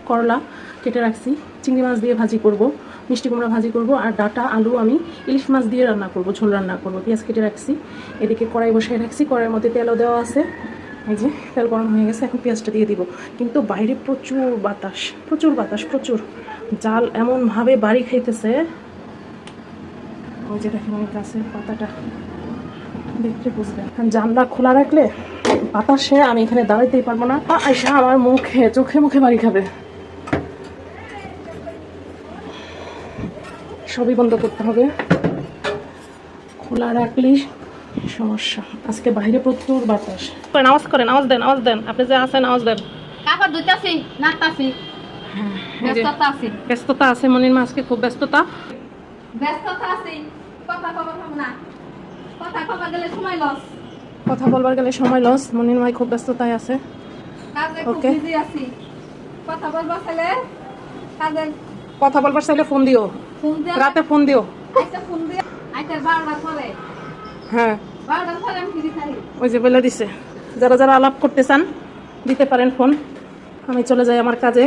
করলা কেটে রাখছি, চিংড়ি মাছ দিয়ে ভাজি করব, মিষ্টি কুমড়া ভাজি করব, আর ডাটা আলু আমি ইলিশ মাছ দিয়ে রান্না করব, ঝোল রান্না করব। পেঁয়াজ কেটে রাখছি, এদিকে কড়াই বসাই রাখছি, কড়াইয়ের মধ্যে তেলও দেওয়া আছে। এই যে তেল গরম হয়ে গেছে, এখন পেঁয়াজটা দিয়ে দিব। কিন্তু বাইরে প্রচুর বাতাস, প্রচুর বাতাস, প্রচুর জাল এমনভাবে বাড়ি খাইতেছে। ওই যে দেখেন ওই গাছের পাতাটা দেখতে বুঝবেন। জানলা খোলা রাখলে বাতাসে আমি এখানে দাঁড়াইতেই পারবো না, আয়সা আমার মুখে চোখে মুখে বাড়ি খাবে। সবই বন্ধ করতে হবে, খোলা রাখলেই সমস্যা। আজকে বাইরে প্রচুর বাতাস। আওয়াজ করেন, আওয়াজ দেন, আওয়াজ দেন, আপনি যে আছেন আওয়াজ দেন। কাপড় ধুইতাছি, নাড়তাছি। ব্যস্ততা আছে, ব্যস্ততা আছে মনির মা, আজকে খুব ব্যস্ততা। ব্যস্ততা আছে, কথা কবার হবে না, কথা কবার গেলে সময় লস, কথা বলবার গেলে সময় লস। মনির মা খুব ব্যস্ততায় আছে, কাজে খুব বিজি আছি। কথা বলবার চাইলে কাজে, কথা বলবার চাইলে ফোন দিও, ফোন দিয়ে রাতে ফোন দিও। আইসা ফোন দিয়ে আইতার 12টার পরে, হ্যাঁ 12টার পরে আমি ফ্রি থাকি। ওই যে বলে দিছে, যারা যারা আলাপ করতে চান দিতে পারেন ফোন। আমি চলে যাই আমার কাজে।